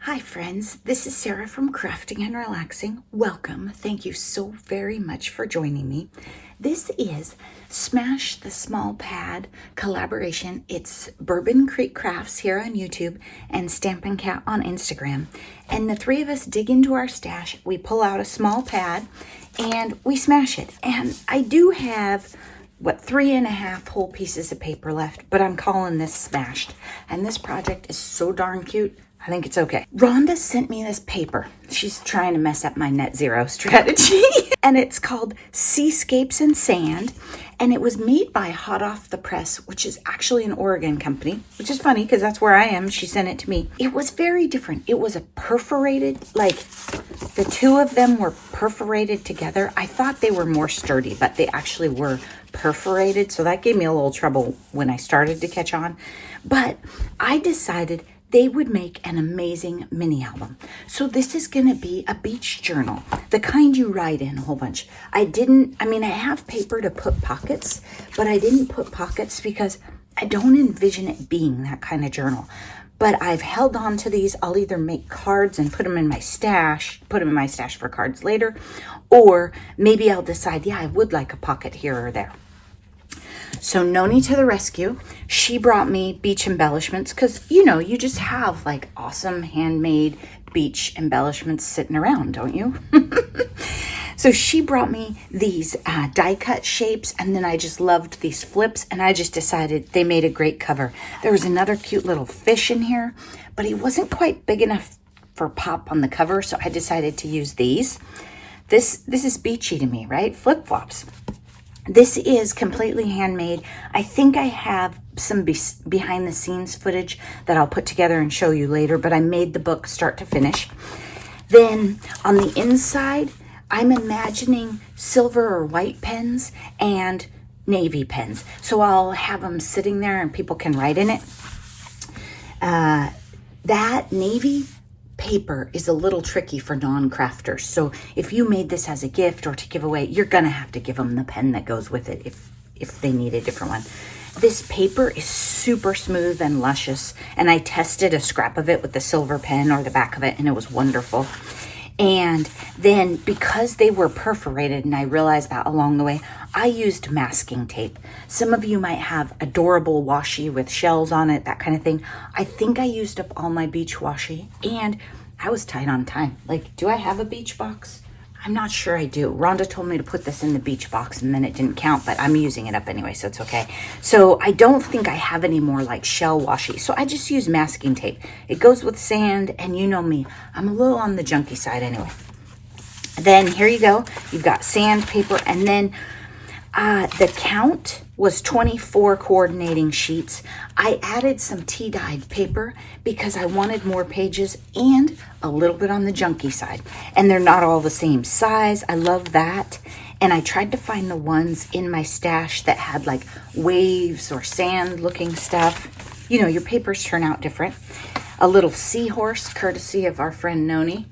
Hi friends, this is Sarah from Crafting and Relaxing. Welcome. Thank you so very much for joining me. This is Smash the Small Pad collaboration. It's Bourbon Creek Crafts here on YouTube and Stampin' Cat on Instagram. And the three of us dig into our stash, we pull out a small pad and we smash it. And I do have 3.5 whole pieces of paper left, but I'm calling this smashed. And this project is so darn cute. I think it's okay. Rhonda sent me this paper. She's trying to mess up my net zero strategy. And it's called Seascapes and Sand. And it was made by Hot Off the Press, which is actually an Oregon company, which is funny because that's where I am. She sent it to me. It was very different. It was a perforated, like the two of them were perforated together. I thought they were more sturdy, but they actually were perforated. So that gave me a little trouble when I started to catch on. But I decided they would make an amazing mini album. So this is gonna be a beach journal, the kind you write in a whole bunch. I have paper to put pockets, but I didn't put pockets because I don't envision it being that kind of journal. But I've held on to these. I'll either make cards and put them in my stash for cards later, or maybe I'll decide, yeah, I would like a pocket here or there. So Noni to the rescue. She brought me beach embellishments because, you just have like awesome handmade beach embellishments sitting around, don't you? So she brought me these die cut shapes, and then I just loved these flips, and I just decided they made a great cover. There was another cute little fish in here, but he wasn't quite big enough for pop on the cover, so I decided to use these. This is beachy to me, right? Flip-flops. This is completely handmade. I think I have some behind the scenes footage that I'll put together and show you later, but I made the book start to finish. Then on the inside, I'm imagining silver or white pens and navy pens. So I'll have them sitting there and people can write in it. That navy paper is a little tricky for non-crafters. So if you made this as a gift or to give away, you're gonna have to give them the pen that goes with it if they need a different one. This paper is super smooth and luscious, and I tested a scrap of it with the silver pen or the back of it, and it was wonderful. And then because they were perforated, and I realized that along the way, I used masking tape. Some of you might have adorable washi with shells on it, that kind of thing. I think I used up all my beach washi, and I was tight on time. Like, do I have a beach box? I'm not sure I do. Rhonda told me to put this in the beach box and then it didn't count, but I'm using it up anyway, so it's okay. So I don't think I have any more like shell washi. So I just use masking tape. It goes with sand, and you know me, I'm a little on the junky side anyway. Then here you go. You've got sandpaper, and then the count was 24 coordinating sheets. I added some tea-dyed paper because I wanted more pages and a little bit on the junky side. And they're not all the same size. I love that. And I tried to find the ones in my stash that had like waves or sand looking stuff. Your papers turn out different. A little seahorse, courtesy of our friend Noni.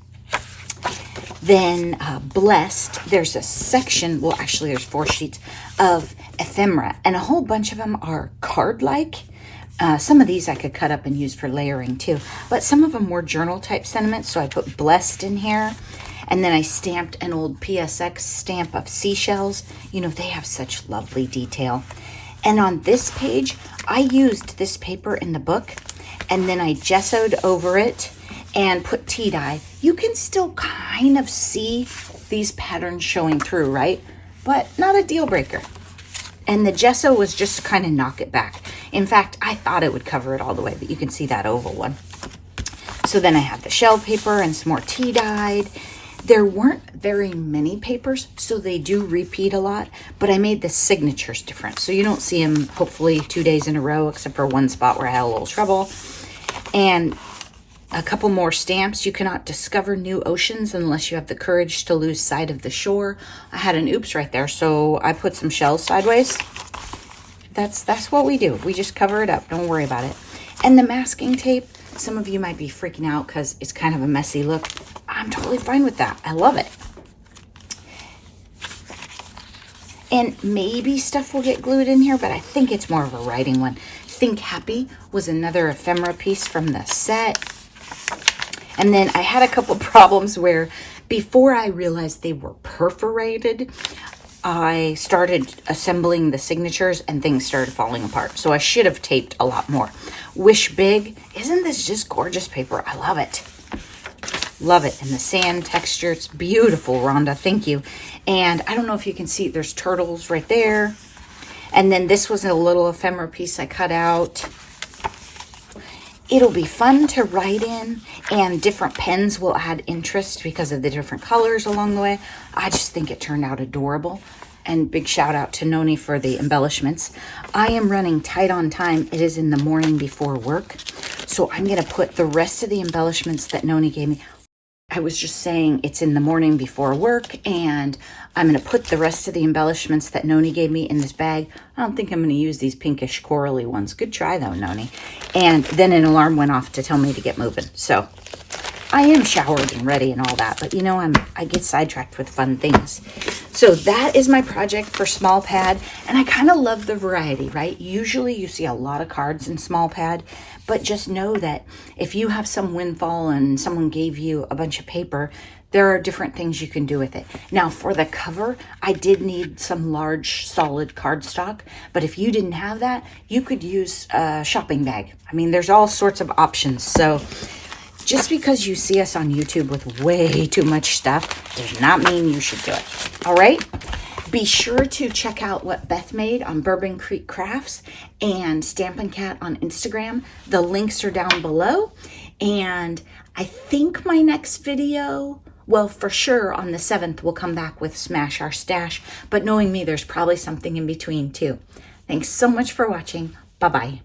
Then Blessed, there's a section, well actually there's 4 sheets of ephemera, and a whole bunch of them are card-like. Some of these I could cut up and use for layering too, but some of them were journal type sentiments, so I put Blessed in here. And then I stamped an old PSX stamp of seashells. They have such lovely detail. And on this page, I used this paper in the book, and then I gessoed over it and put tea dye. You can still kind of see these patterns showing through, right? But not a deal breaker. And the gesso was just to kind of knock it back. In fact, I thought it would cover it all the way, but you can see that oval one. So then I have the shell paper and some more tea dyed. There weren't very many papers, so they do repeat a lot, but I made the signatures different. So you don't see them hopefully 2 days in a row, except for one spot where I had a little trouble. And a couple more stamps. You cannot discover new oceans unless you have the courage to lose sight of the shore. I had an oops right there, so I put some shells sideways. That's what we do. We just cover it up. Don't worry about it. And the masking tape, some of you might be freaking out because it's kind of a messy look. I'm totally fine with that. I love it. And maybe stuff will get glued in here, but I think it's more of a writing one. Think Happy was another ephemera piece from the set. And then I had a couple problems where before I realized they were perforated, I started assembling the signatures and things started falling apart. So I should have taped a lot more. Wish Big. Isn't this just gorgeous paper? I love it. Love it. And the sand texture, it's beautiful, Rhonda. Thank you. And I don't know if you can see, there's turtles right there. And then this was a little ephemera piece I cut out. It'll be fun to write in, and different pens will add interest because of the different colors along the way. I just think it turned out adorable. And big shout out to Noni for the embellishments. I am running tight on time. It is in the morning before work. So I'm going to put the rest of the embellishments that Noni gave me. I was just saying it's in the morning before work, and I'm going to put the rest of the embellishments that Noni gave me in this bag. I don't think I'm going to use these pinkish corally ones. Good try though, Noni. And then an alarm went off to tell me to get moving. So I am showered and ready and all that, but you know, I get sidetracked with fun things. So that is my project for small pad, and I kind of love the variety, right? Usually you see a lot of cards in small pad, but just know that if you have some windfall and someone gave you a bunch of paper, there are different things you can do with it. Now for the cover, I did need some large solid cardstock, but if you didn't have that, you could use a shopping bag. I mean, there's all sorts of options. So just because you see us on YouTube with way too much stuff does not mean you should do it. All right? Be sure to check out what Beth made on Bourbon Creek Crafts and Stampin' Cat on Instagram. The links are down below. And I think my next video, well, for sure on the 7th, we'll come back with Smash Our Stash. But knowing me, there's probably something in between too. Thanks so much for watching. Bye-bye.